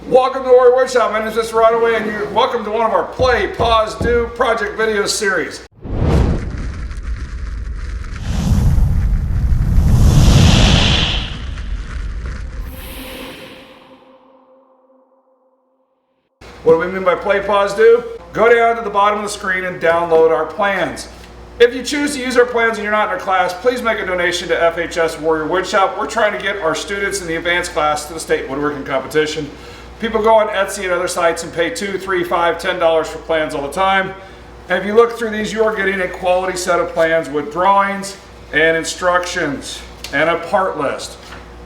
Welcome to the Warrior Woodshop. My name is Mr. Rodaway, and you're welcome to one of our Play, Pause, Do project video series. What do we mean by Play, Pause, Do? Go down to the bottom of the screen and download our plans. If you choose to use our plans and you're not in our class, please make a donation to FHS Warrior Woodshop. We're trying to get our students in the advanced class to the state woodworking competition. People go on Etsy and other sites and pay $2, $3, $5, $10 for plans all the time. And if you look through these, you are getting a quality set of plans with drawings and instructions and a part list.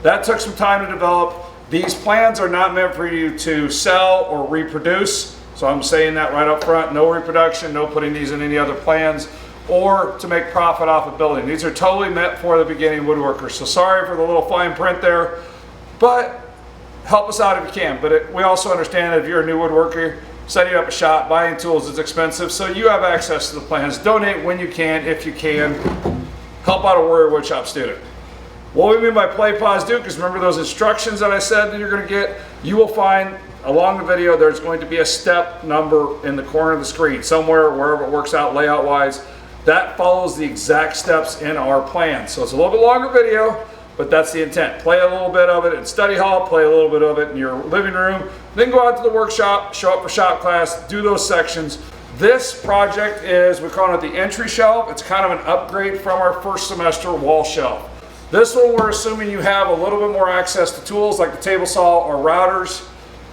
That took some time to develop. These plans are not meant for you to sell or reproduce. So I'm saying that right up front. No reproduction, no putting these in any other plans, or to make profit off of building. These are totally meant for the beginning woodworkers. So sorry for the little fine print there, but help us out if you can. But we also understand that if you're a new woodworker, setting up a shop, buying tools is expensive, so you have access to the plans. Donate when you can, if you can. Help out a Warrior Woodshop student. What we mean by Play, Pause, Do, because remember those instructions that I said that you're going to get, you will find along the video there's going to be a step number in the corner of the screen, somewhere, wherever it works out layout-wise. That follows the exact steps in our plan. So it's a little bit longer video, but that's the intent. Play a little bit of it in study hall, play a little bit of it in your living room, then go out to the workshop, show up for shop class, do those sections. This project is, we're calling it the entry shelf. It's kind of an upgrade from our first semester wall shelf. This one, we're assuming you have a little bit more access to tools like the table saw or routers,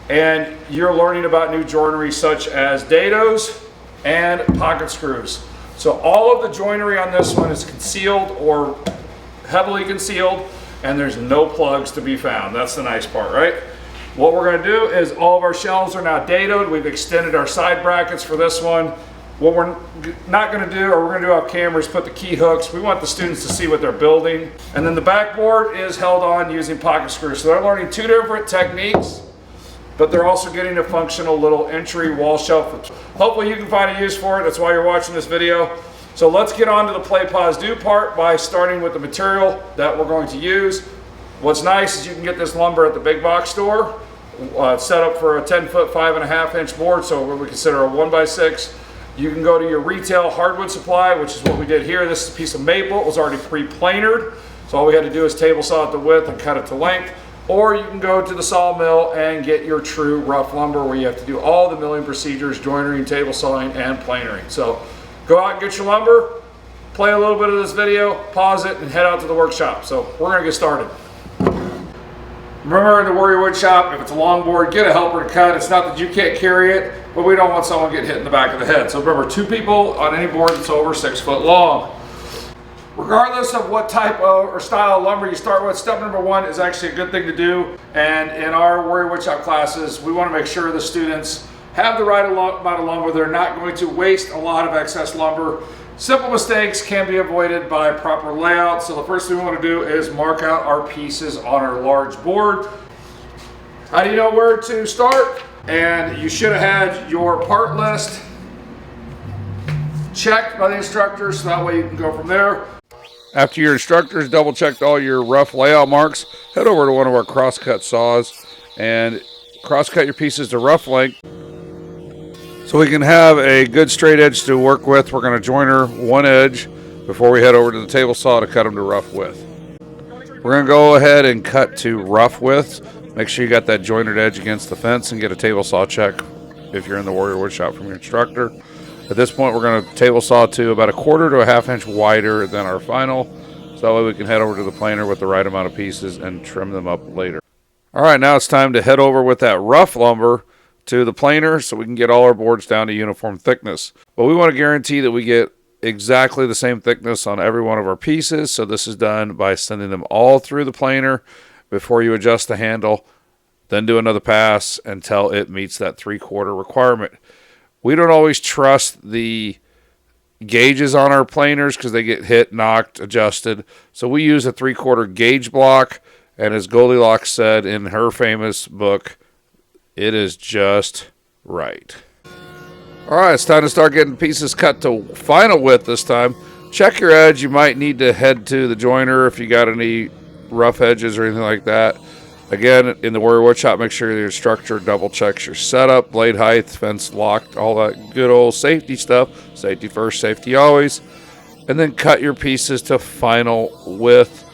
and you're learning about new joinery such as dados and pocket screws. So all of the joinery on this one is concealed or heavily concealed, and there's no plugs to be found. That's the nice part, right? What we're going to do is all of our shelves are now dadoed. We've extended our side brackets for this one. What we're not going to do, or we're going to do off camera, is put the key hooks. We want the students to see what they're building. And then the backboard is held on using pocket screws. So they're learning two different techniques, but they're also getting a functional little entry wall shelf. Hopefully you can find a use for it. That's why you're watching this video. So let's get on to the Play, Pause, Do part by starting with the material that we're going to use. What's nice is you can get this lumber at the big box store. It's set up for a 10-foot, 5.5-inch board, so what we consider a 1x6. You can go to your retail hardwood supply, which is what we did here. This is a piece of maple. It was already pre-planered, so all we had to do is table saw it to width and cut it to length. Or you can go to the sawmill and get your true rough lumber, where you have to do all the milling procedures, joinery, table sawing, and planering. So go out and get your lumber, play a little bit of this video, pause it, and head out to the workshop. So we're going to get started. Remember, in the Warrior Woodshop, if it's a long board, get a helper to cut. It's not that you can't carry it, but we don't want someone getting hit in the back of the head. So remember, 2 people on any board that's over 6 foot long. Regardless of what type of or style of lumber you start with, step number 1 is actually a good thing to do. And in our Warrior Woodshop classes, we want to make sure the students have the right amount of lumber. They're not going to waste a lot of excess lumber. Simple mistakes can be avoided by proper layout. So the first thing we want to do is mark out our pieces on our large board. How do you know where to start? And you should have had your part list checked by the instructor, so that way you can go from there. After your instructors double checked all your rough layout marks, head over to one of our crosscut saws and crosscut your pieces to rough length so we can have a good straight edge to work with. We're going to joiner one edge before we head over to the table saw to cut them to rough width. We're going to go ahead and cut to rough width. Make sure you got that jointed edge against the fence and get a table saw check if you're in the Warrior Woodshop from your instructor. At this point, we're going to table saw to about 1/4 to 1/2 inch wider than our final, so that way we can head over to the planer with the right amount of pieces and trim them up later. All right, now it's time to head over with that rough lumber to the planer so we can get all our boards down to uniform thickness. But we want to guarantee that we get exactly the same thickness on every one of our pieces, so this is done by sending them all through the planer before you adjust the handle, then do another pass until it meets that 3/4 requirement. We don't always trust the gauges on our planers because they get hit, knocked, adjusted. So we use a 3/4 gauge block, and as Goldilocks said in her famous book, it is just right. All right, it's time to start getting pieces cut to final width this time. Check your edge. You might need to head to the joiner if you got any rough edges or anything like that. Again, in the Warrior Woodshop, make sure your instructor double checks your setup, blade height, fence locked, all that good old safety stuff. Safety first, safety always. And then cut your pieces to final width.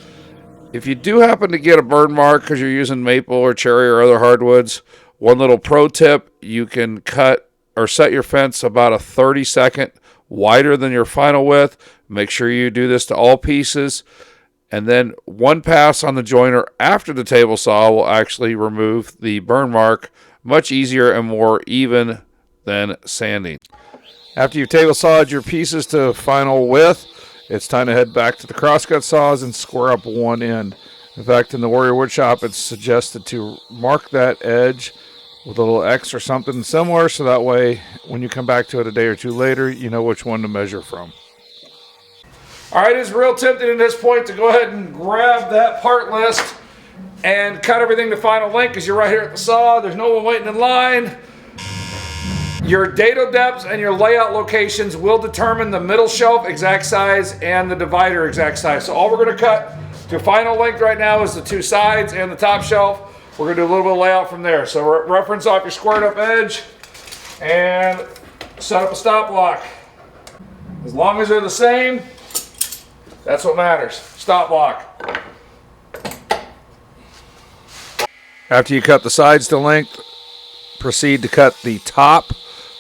If you do happen to get a burn mark because you're using maple or cherry or other hardwoods, one little pro tip, you can cut or set your fence about a 30-second wider than your final width. Make sure you do this to all pieces. And then one pass on the joiner after the table saw will actually remove the burn mark much easier and more even than sanding. After you've table sawed your pieces to final width, it's time to head back to the crosscut saws and square up one end. In fact, in the Warrior Woodshop, it's suggested to mark that edge with a little X or something similar, so that way when you come back to it a day or two later, you know which one to measure from. All right, it's real tempting at this point to go ahead and grab that part list and cut everything to final length because you're right here at the saw. There's no one waiting in line. Your dado depths and your layout locations will determine the middle shelf exact size and the divider exact size. So all we're going to cut to final length right now is the two sides and the top shelf. We're going to do a little bit of layout from there. So reference off your squared up edge and set up a stop block. As long as they're the same, that's what matters. Stop block. After you cut the sides to length, proceed to cut the top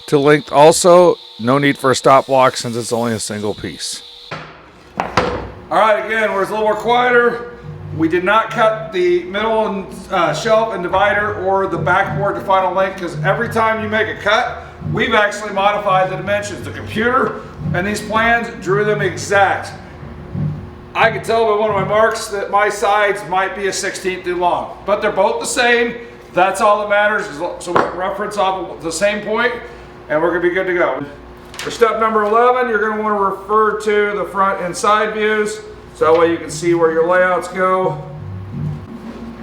to length also. No need for a stop block since it's only a single piece. All right, again, where it's a little more quieter, we did not cut the middle and shelf and divider or the backboard to final length because every time you make a cut, we've actually modified the dimensions. The computer and these plans drew them exact. I can tell by one of my marks that my sides might be a 1/16 too long, but they're both the same. That's all that matters. So we reference off of the same point, and we're going to be good to go. For step number 11, you're going to want to refer to the front and side views, so that way you can see where your layouts go.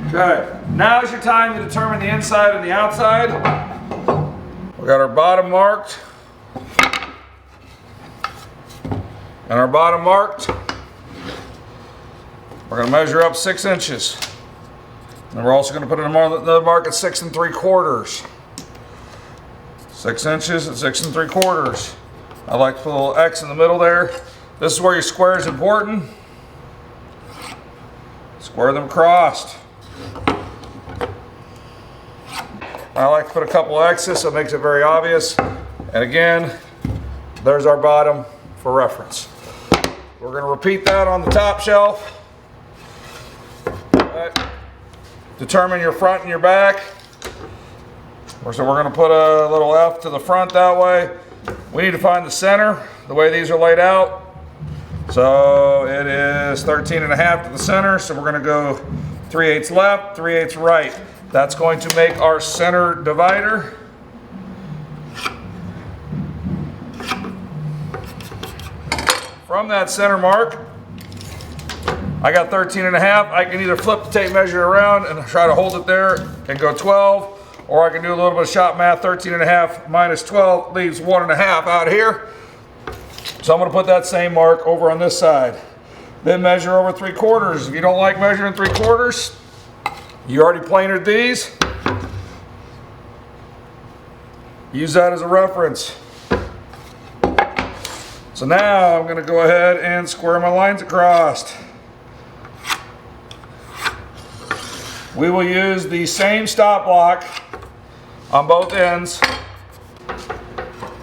Okay, now is your time to determine the inside and the outside. We got our bottom marked, and our bottom marked. We're going to measure up 6 inches. And we're also going to put another mark at 6 3/4. 6 inches at 6 3/4. I like to put a little X in the middle there. This is where your square is important. Square them crossed. I like to put a couple X's so it makes it very obvious. And again, there's our bottom for reference. We're going to repeat that on the top shelf. Determine your front and your back. So we're going to put a little F to the front that way. We need to find the center, the way these are laid out. So it is 13.5 to the center. So we're going to go 3/8 left, 3/8 right. That's going to make our center divider. From that center mark, I got 13.5. I can either flip the tape measure around and try to hold it there and go 12, or I can do a little bit of shop math. 13.5 minus 12 leaves 1.5 out here. So I'm going to put that same mark over on this side. Then measure over 3/4. If you don't like measuring 3/4, you already planered these. Use that as a reference. So now I'm going to go ahead and square my lines across. We will use the same stop block on both ends.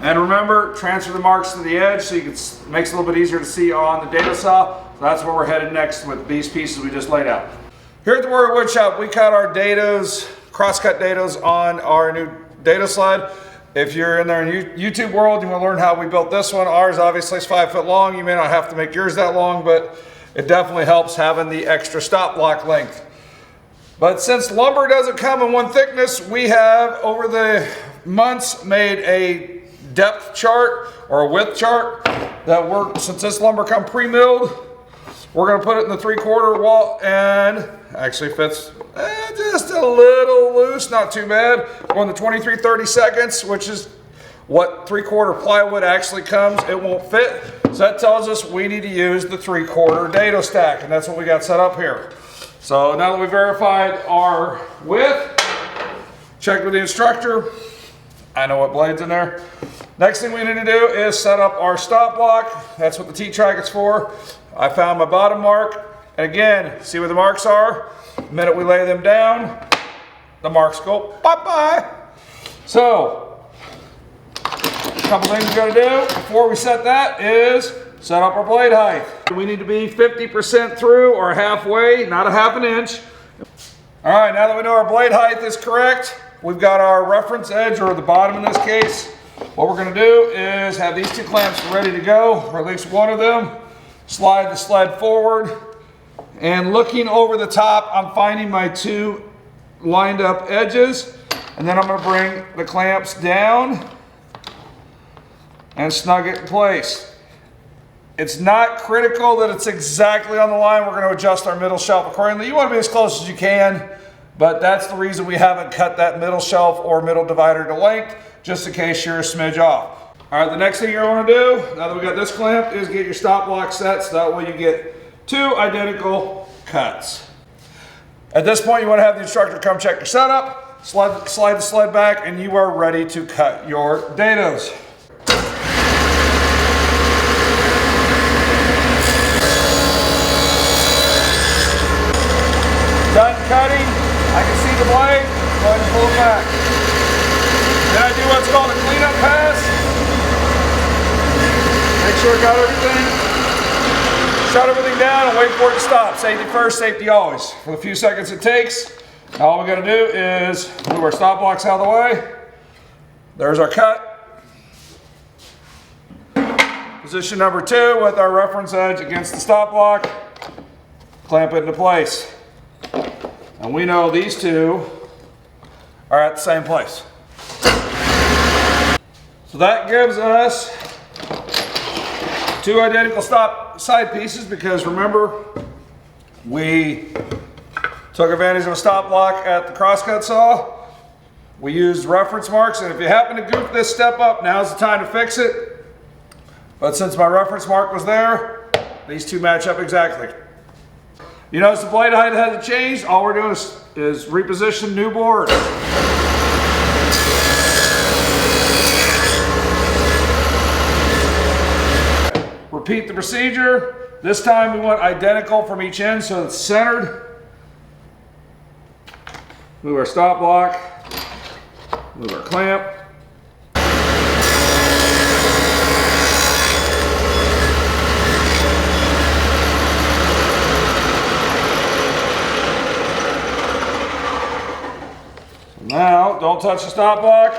And remember, transfer the marks to the edge so you can, makes it a little bit easier to see on the dado saw. So that's where we're headed next with these pieces we just laid out. Here at the Warrior Woodshop, we cut our dados, cross-cut dados on our new dado sled. If you're in there in YouTube world, you want to learn how we built this one. Ours obviously is 5 foot long. You may not have to make yours that long, but it definitely helps having the extra stop block length. But since lumber doesn't come in one thickness, we have over the months made a depth chart or a width chart that works. Since this lumber come pre-milled, we're going to put it in the 3/4 wall and actually fits just a little loose, not too bad. Going to 23/32, which is what 3/4 plywood actually comes. It won't fit. So that tells us we need to use the 3/4 dado stack, and that's what we got set up here. So now that we verified our width, check with the instructor. I know what blade's in there. Next thing we need to do is set up our stop block. That's what the T-track is for. I found my bottom mark. And again, see where the marks are? The minute we lay them down, the marks go bye-bye. So, a couple things we gotta do before we set that is set up our blade height. We need to be 50% through or halfway, not a half an inch. All right, now that we know our blade height is correct, we've got our reference edge, or the bottom in this case. What we're gonna do is have these two clamps ready to go, or at least one of them. Slide the sled forward, and looking over the top, I'm finding my two lined up edges, and then I'm gonna bring the clamps down and snug it in place. It's not critical that it's exactly on the line. We're going to adjust our middle shelf accordingly. You want to be as close as you can, but that's the reason we haven't cut that middle shelf or middle divider to length, just in case you're a smidge off. All right, the next thing you're going to do, now that we got this clamped, is get your stop block set so that way you get two identical cuts. At this point, you want to have the instructor come check your setup, slide the sled back, and you are ready to cut your dados. Done cutting, I can see the blade, go ahead and pull it back. Then I do what's called a cleanup pass. Make sure I got everything. Shut everything down and wait for it to stop. Safety first, safety always. For the few seconds it takes, all we gotta do is move our stop blocks out of the way. There's our cut. Position number 2 with our reference edge against the stop block. Clamp it into place. And we know these two are at the same place. So that gives us two identical stop side pieces, because remember, we took advantage of a stop block at the crosscut saw. We used reference marks, and if you happen to goof this step up, now's the time to fix it. But since my reference mark was there, these two match up exactly. You notice the blade height hasn't changed. All we're doing is reposition new board. Repeat the procedure. This time we want identical from each end so it's centered. Move our stop block. Move our clamp. Now, don't touch the stop block.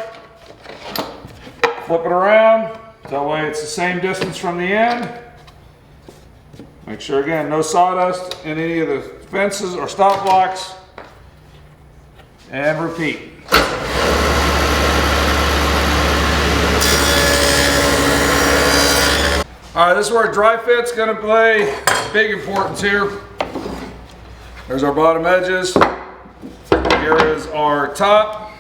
Flip it around. That way it's the same distance from the end. Make sure, again, no sawdust in any of the fences or stop blocks. And repeat. All right, this is where dry fit's gonna play big importance here. There's our bottom edges. Here is our top.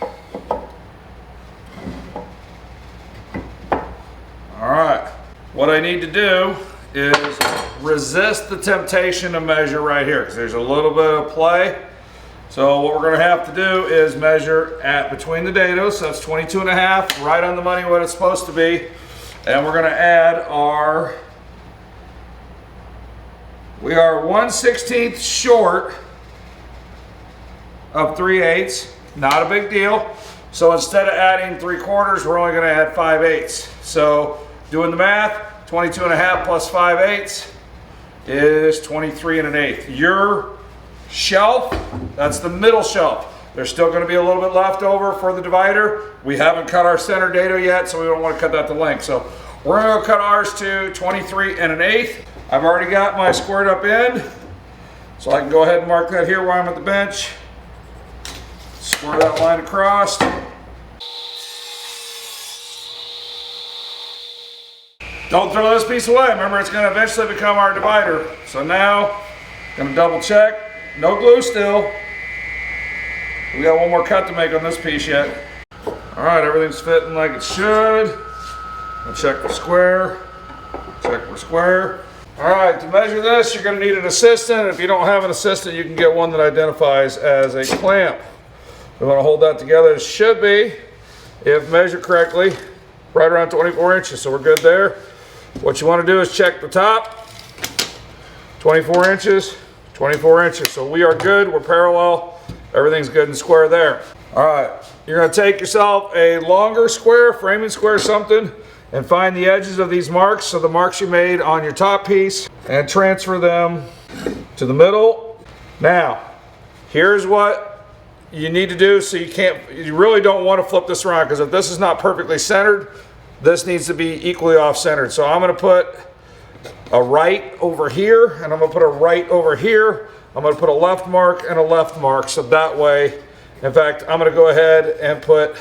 All right, what I need to do is resist the temptation to measure right here, because there's a little bit of play. So what we're gonna have to do is measure at between the dados, so that's 22.5, right on the money what it's supposed to be. And we're gonna add our, we are 1/16 short of 3/8, not a big deal. So instead of adding 3/4, we're only gonna add 5/8. So doing the math, 22.5 plus 5/8 is 23 1/8. Your shelf, that's the middle shelf. There's still gonna be a little bit left over for the divider. We haven't cut our center dado yet, so we don't wanna cut that to length. So we're gonna cut ours to 23 1/8. I've already got my squared up end, so I can go ahead and mark that here where I'm at the bench. Square that line across. Don't throw this piece away. Remember, it's going to eventually become our divider. So now, going to double check. No glue still. We got one more cut to make on this piece yet. All right, everything's fitting like it should. I'll check for square. Check for square. All right, to measure this, you're going to need an assistant. If you don't have an assistant, you can get one that identifies as a clamp. We want to hold that together. It should be, if measured correctly, right around 24 inches. So we're good there. What you want to do is check the top. 24 inches, 24 inches. So we are good. We're parallel. Everything's good and square there. All right, you're going to take yourself a longer square, framing square, something, and find the edges of these marks, so the marks you made on your top piece, and transfer them to the middle. Now, here's what you need to do, so you really don't want to flip this around, because if this is not perfectly centered, this needs to be equally off-centered. So I'm going to put a right over here, and I'm going to put a right over here. I'm going to put a left mark and a left mark, so that way, in fact, I'm going to go ahead and put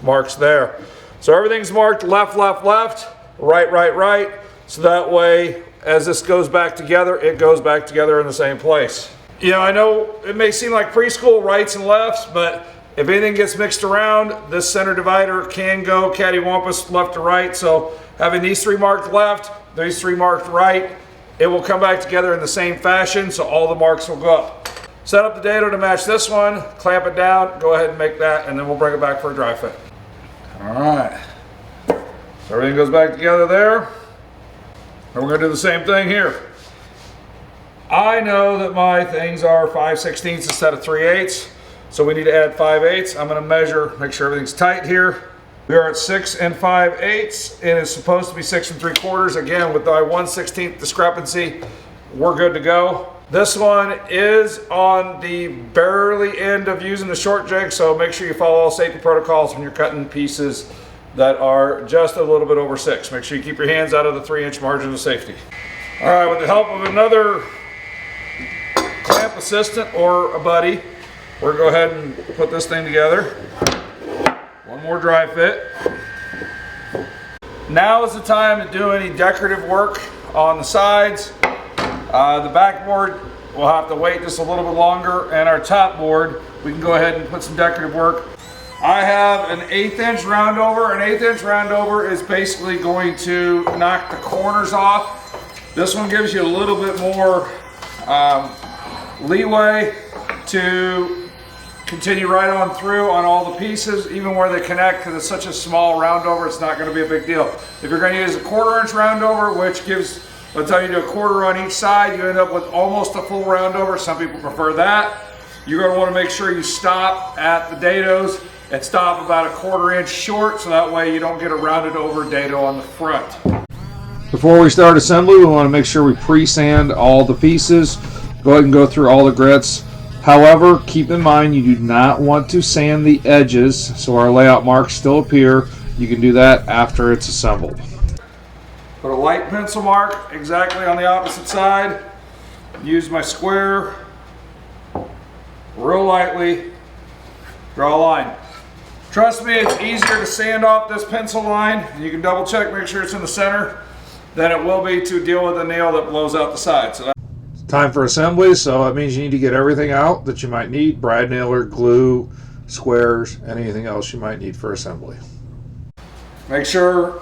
marks there. So everything's marked left, left, left, right, right, right. So that way, as this goes back together, it goes back together in the same place. You know, I know it may seem like preschool, rights and lefts, but if anything gets mixed around, this center divider can go cattywampus left to right. So having these three marked left, these three marked right, it will come back together in the same fashion, so all the marks will go up. Set up the dado to match this one, clamp it down, go ahead and make that, and then we'll bring it back for a dry fit. All right, so everything goes back together there. And we're gonna do the same thing here. I know that my things are 5/16 instead of 3/8, so we need to add 5/8. I'm gonna measure, make sure everything's tight here. We are at 6 5/8, and it's supposed to be 6 3/4. Again, with my 1/16 discrepancy, we're good to go. This one is on the barely end of using the short jig, so make sure you follow all safety protocols when you're cutting pieces that are just a little bit over 6. Make sure you keep your hands out of the 3-inch margin of safety. All right, with the help of another clamp assistant or a buddy, we're gonna go ahead and put this thing together. One more dry fit. Now is the time to do any decorative work on the sides. The backboard will have to wait just a little bit longer, and our top board, we can go ahead and put some decorative work. I have an 1/8 inch roundover. An 1/8 inch roundover is basically going to knock the corners off. This one gives you a little bit more leeway to continue right on through on all the pieces, even where they connect, because it's such a small roundover, it's not going to be a big deal. If you're going to use a 1/4 inch roundover, which gives, by the time you do a 1/4 on each side, you end up with almost a full roundover. Some people prefer that. You're going to want to make sure you stop at the dados and stop about a 1/4 inch short, so that way you don't get a rounded over dado on the front. Before we start assembly, we want to make sure we pre-sand all the pieces. Go ahead and go through all the grits. However, keep in mind you do not want to sand the edges, so our layout marks still appear. You can do that after it's assembled. Put a light pencil mark exactly on the opposite side. Use my square, real lightly, draw a line. Trust me, it's easier to sand off this pencil line, and you can double check, make sure it's in the center, than it will be to deal with a nail that blows out the side. So it's time for assembly, so that means you need to get everything out that you might need: brad nailer, glue, squares, and anything else you might need for assembly. Make sure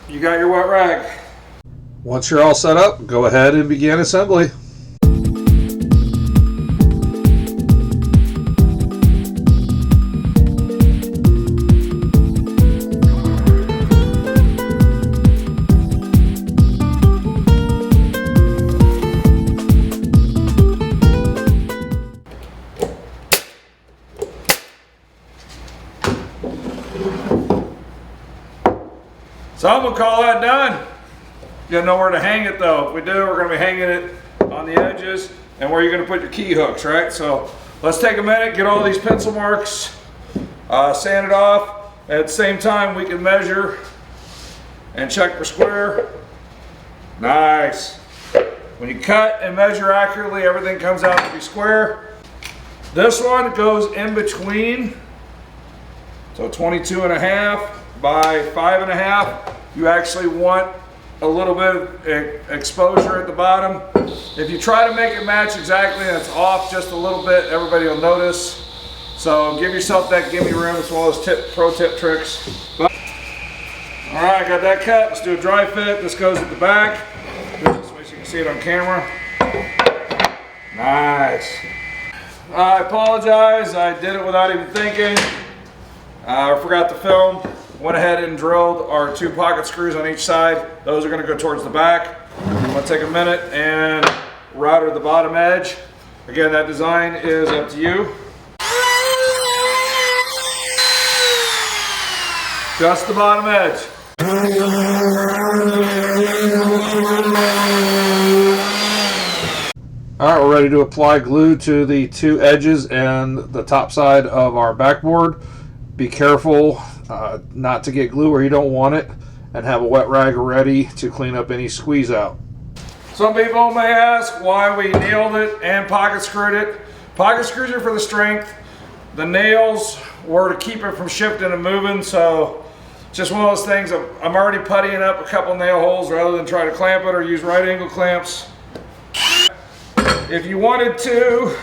you got your wet rag. Once you're all set up, go ahead and begin assembly. Some would call that done. You gotta know where to hang it though. If we do, we're gonna be hanging it on the edges and where you're gonna put your key hooks, right? So let's take a minute, get all these pencil marks sanded off. At the same time, we can measure and check for square. Nice. When you cut and measure accurately, everything comes out to be square. This one goes in between, so 22.5 by 5.5. You actually want a little bit of exposure at the bottom. If you try to make it match exactly and it's off just a little bit, everybody will notice. So give yourself that gimme room. It's one of those pro tip tricks. All right, got that cut. Let's do a dry fit. This goes at the back. See it on camera? Nice. I apologize, I did it without even thinking. I forgot to film. Went ahead and drilled our 2 pocket screws on each side. Those are going to go towards the back. I'm going to take a minute and router the bottom edge. Again, that design is up to you. Just the bottom edge. Alright, we're ready to apply glue to the 2 edges and the top side of our backboard. Be careful not to get glue where you don't want it, and have a wet rag ready to clean up any squeeze out. Some people may ask why we nailed it and pocket screwed it. Pocket screws are for the strength. The nails were to keep it from shifting and moving, so just one of those things. I'm already puttying up a couple nail holes rather than try to clamp it or use right angle clamps. If you wanted to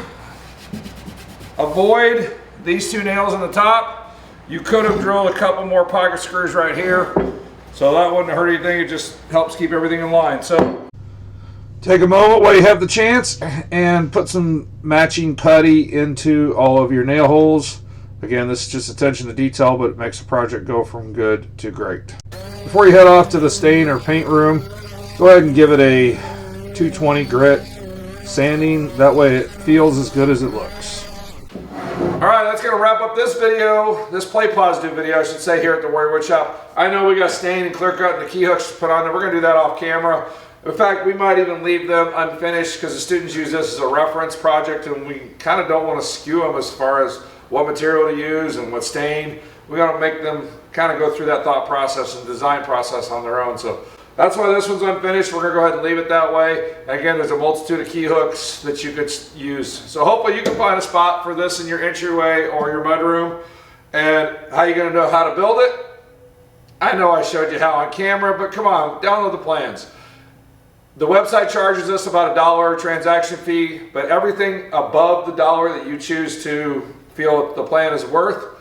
avoid these 2 nails in the top, you could have drilled a couple more pocket screws right here. So that wouldn't hurt anything, it just helps keep everything in line. So take a moment while you have the chance and put some matching putty into all of your nail holes. Again, this is just attention to detail, but it makes the project go from good to great. Before you head off to the stain or paint room, go ahead and give it a 220 grit sanding. That way it feels as good as it looks. Alright, that's going to wrap up this video, this Play Positive video, I should say, here at the Warrior Woodshop. I know we got stain and clear cut and the key hooks to put on there. We're going to do that off camera. In fact, we might even leave them unfinished because the students use this as a reference project, and we kind of don't want to skew them as far as what material to use and what stain. We got to make them kind of go through that thought process and design process on their own. So that's why this one's unfinished. We're going to go ahead and leave it that way. And again, there's a multitude of key hooks that you could use. So hopefully you can find a spot for this in your entryway or your mudroom. And how are you going to know how to build it? I know I showed you how on camera, but come on, download the plans. The website charges us about $1 transaction fee, but everything above the $1 that you choose to feel the plan is worth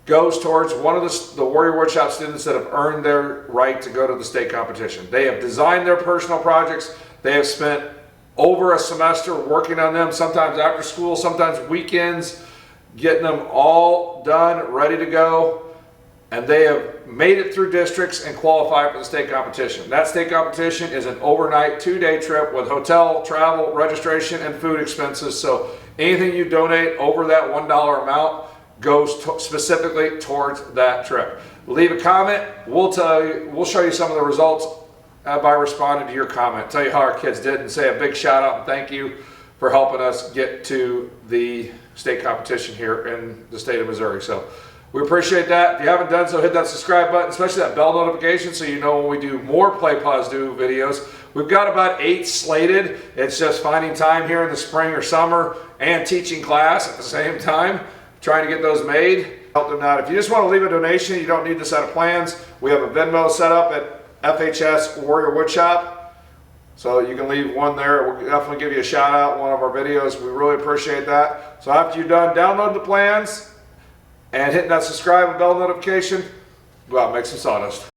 goes towards one of the Warrior Woodshop students that have earned their right to go to the state competition. They have designed their personal projects. They have spent over a semester working on them, sometimes after school, sometimes weekends, getting them all done, ready to go. And they have made it through districts and qualified for the state competition. That state competition is an overnight 2-day trip with hotel, travel, registration, and food expenses. So anything you donate over that $1 amount goes specifically towards that trip. Leave a comment. We'll show you some of the results by responding to your comment. Tell you how our kids did and say a big shout out and thank you for helping us get to the state competition here in the state of Missouri. So we appreciate that. If you haven't done so, hit that subscribe button, especially that bell notification so you know when we do more Play Positive videos. We've got about 8 slated. It's just finding time here in the spring or summer and teaching class at the same time, trying to get those made. Help them out. If you just want to leave a donation, you don't need the set of plans. We have a Venmo set up at FHS Warrior Woodshop. So you can leave one there. We'll definitely give you a shout out in one of our videos. We really appreciate that. So after you're done, download the plans and hit that subscribe and bell notification. Go out and make some sawdust.